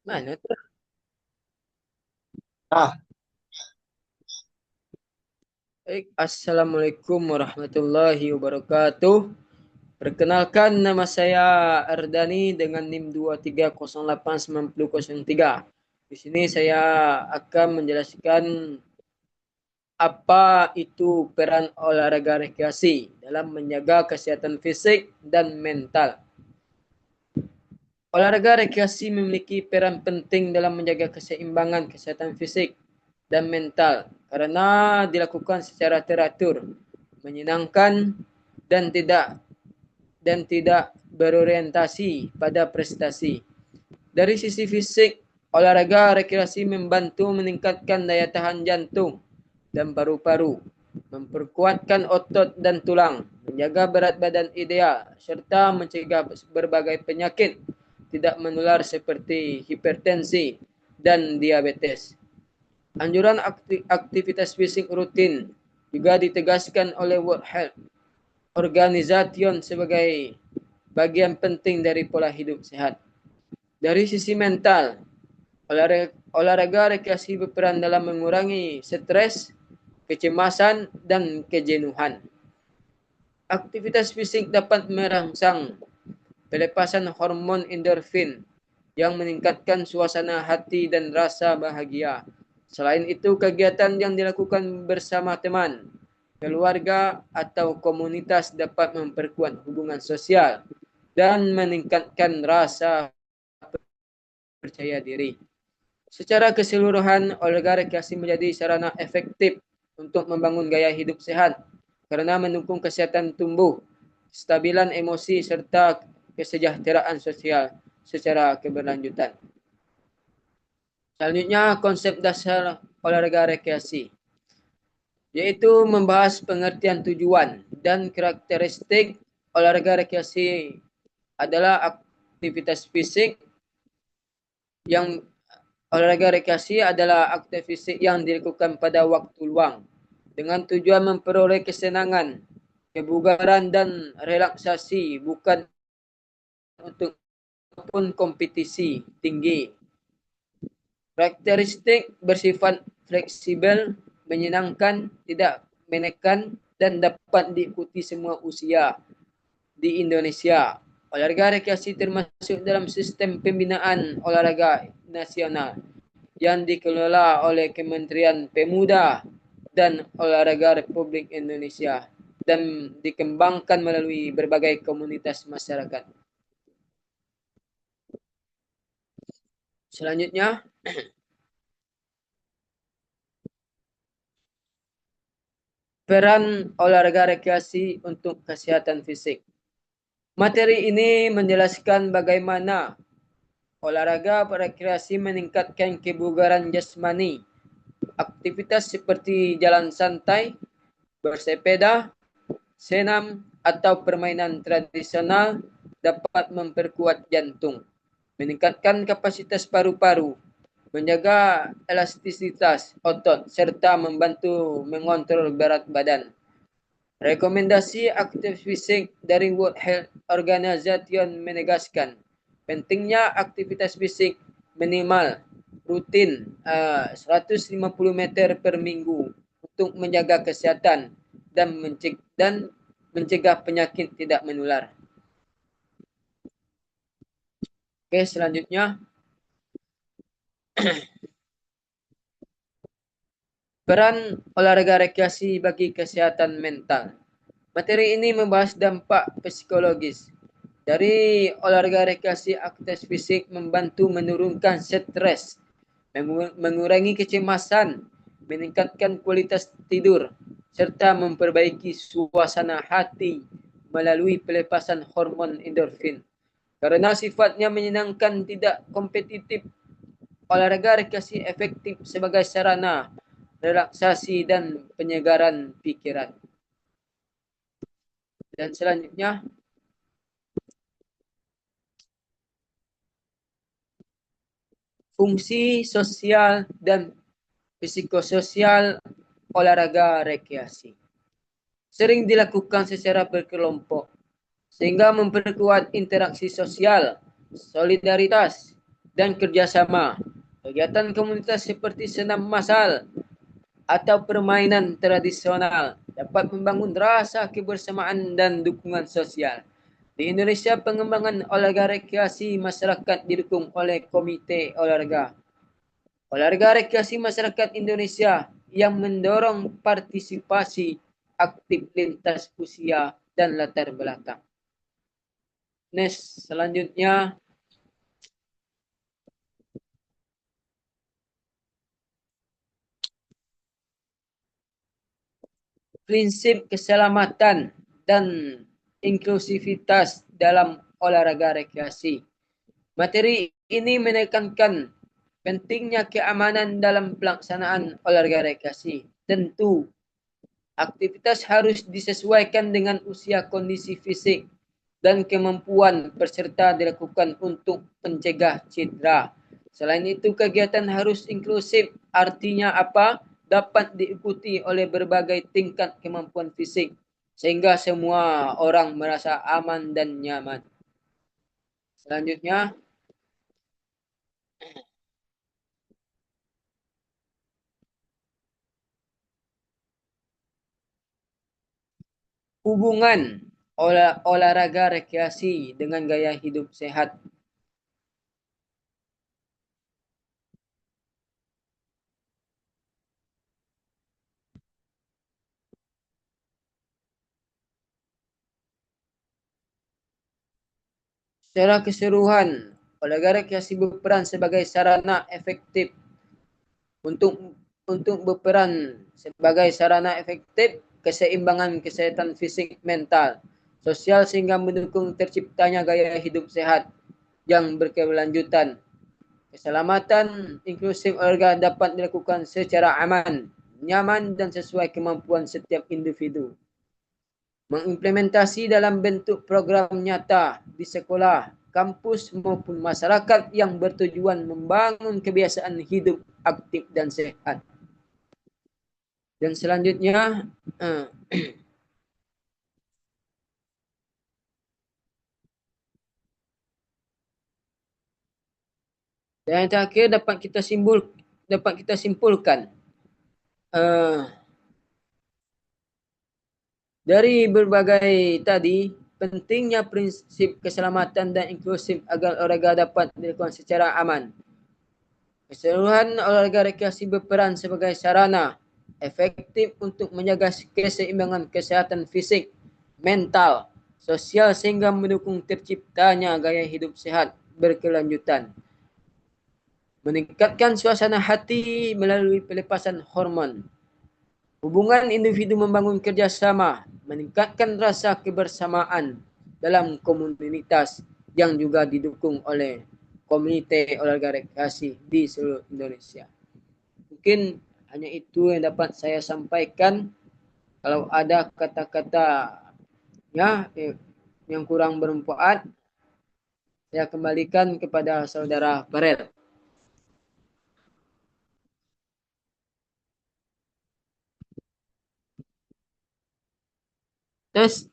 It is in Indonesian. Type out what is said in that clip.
Mana tuh? Ah, Baik, Assalamualaikum warahmatullahi wabarakatuh. Perkenalkan nama saya Ardani dengan NIM 23089003. Di sini saya akan menjelaskan apa itu peran olahraga rekreasi dalam menjaga kesehatan fisik dan mental. Olahraga rekreasi memiliki peran penting dalam menjaga keseimbangan kesehatan fisik dan mental karena dilakukan secara teratur, menyenangkan dan tidak berorientasi pada prestasi. Dari sisi fisik, olahraga rekreasi membantu meningkatkan daya tahan jantung dan paru-paru, memperkuatkan otot dan tulang, menjaga berat badan ideal, serta mencegah berbagai penyakit tidak menular seperti hipertensi dan diabetes. Anjuran aktivitas fisik rutin juga ditegaskan oleh World Health Organization sebagai bagian penting dari pola hidup sehat. Dari sisi mental, olahraga rekreasi berperan dalam mengurangi stres, kecemasan, dan kejenuhan. Aktivitas fisik dapat merangsang pelepasan hormon endorfin yang meningkatkan suasana hati dan rasa bahagia. Selain itu, kegiatan yang dilakukan bersama teman, keluarga, atau komunitas dapat memperkuat hubungan sosial dan meningkatkan rasa percaya diri. Secara keseluruhan, olahraga rekreasi menjadi sarana efektif untuk membangun gaya hidup sehat karena mendukung kesehatan tumbuh, kestabilan emosi, serta kesejahteraan sosial secara keberlanjutan. Selanjutnya, konsep dasar olahraga rekreasi, yaitu membahas pengertian tujuan dan karakteristik olahraga rekreasi adalah aktivitas fisik yang olahraga rekreasi adalah aktivitas fisik yang dilakukan pada waktu luang dengan tujuan memperoleh kesenangan, kebugaran dan relaksasi, bukan untuk pun kompetisi tinggi. Karakteristik bersifat fleksibel, menyenangkan, tidak menekan, dan dapat diikuti semua usia di Indonesia. Olahraga rekreasi termasuk dalam sistem pembinaan olahraga nasional yang dikelola oleh Kementerian Pemuda dan Olahraga Republik Indonesia dan dikembangkan melalui berbagai komunitas masyarakat. Selanjutnya, peran olahraga rekreasi untuk kesehatan fisik. Materi ini menjelaskan bagaimana olahraga rekreasi meningkatkan kebugaran jasmani. Aktivitas seperti jalan santai, bersepeda, senam, atau permainan tradisional dapat memperkuat jantung, meningkatkan kapasitas paru-paru, menjaga elastisitas otot, serta membantu mengontrol berat badan. Rekomendasi aktivitas fisik dari World Health Organization menegaskan pentingnya aktivitas fisik minimal rutin 150 meter per minggu untuk menjaga kesehatan dan mencegah penyakit tidak menular. Oke, selanjutnya peran olahraga rekreasi bagi kesehatan mental. Materi ini membahas dampak psikologis dari olahraga rekreasi. Aktivitas fisik membantu menurunkan stres, mengurangi kecemasan, meningkatkan kualitas tidur, serta memperbaiki suasana hati melalui pelepasan hormon endorfin. Karena sifatnya menyenangkan, tidak kompetitif, olahraga rekreasi efektif sebagai sarana relaksasi dan penyegaran pikiran. Dan selanjutnya, fungsi sosial dan psikososial olahraga rekreasi. Sering dilakukan secara berkelompok, sehingga memperkuat interaksi sosial, solidaritas, dan kerjasama. Kegiatan komunitas seperti senam massal atau permainan tradisional dapat membangun rasa kebersamaan dan dukungan sosial. Di Indonesia, pengembangan olahraga rekreasi masyarakat didukung oleh Komite Olahraga. Olahraga rekreasi masyarakat Indonesia yang mendorong partisipasi aktif lintas usia dan latar belakang. Next, selanjutnya prinsip keselamatan dan inklusivitas dalam olahraga rekreasi. Materi ini menekankan pentingnya keamanan dalam pelaksanaan olahraga rekreasi. Tentu, aktivitas harus disesuaikan dengan usia, kondisi fisik, dan kemampuan peserta dilakukan untuk mencegah cedera. Selain itu, kegiatan harus inklusif. Artinya apa? Dapat diikuti oleh berbagai tingkat kemampuan fisik, sehingga semua orang merasa aman dan nyaman. Selanjutnya, hubungan olahraga rekreasi dengan gaya hidup sehat. Secara keseluruhan, olahraga rekreasi berperan sebagai sarana efektif untuk keseimbangan kesehatan fisik, mental, sosial sehingga mendukung terciptanya gaya hidup sehat yang berkelanjutan. Keselamatan inklusif olahraga dapat dilakukan secara aman, nyaman, dan sesuai kemampuan setiap individu. Mengimplementasi dalam bentuk program nyata di sekolah, kampus maupun masyarakat yang bertujuan membangun kebiasaan hidup aktif dan sehat. Dan selanjutnya, dan yang terakhir dapat kita simpulkan dari berbagai tadi, pentingnya prinsip keselamatan dan inklusif agar olahraga dapat dilakukan secara aman. Keseluruhan olahraga rekreasi berperan sebagai sarana efektif untuk menjaga keseimbangan kesehatan fisik, mental, sosial sehingga mendukung terciptanya gaya hidup sehat berkelanjutan. Meningkatkan suasana hati melalui pelepasan hormon. Hubungan individu membangun kerjasama, meningkatkan rasa kebersamaan dalam komunitas yang juga didukung oleh Komite Olahraga Rekreasi di seluruh Indonesia. Mungkin hanya itu yang dapat saya sampaikan. Kalau ada kata-kata yang kurang bermanfaat, saya kembalikan kepada saudara Farel. Tes.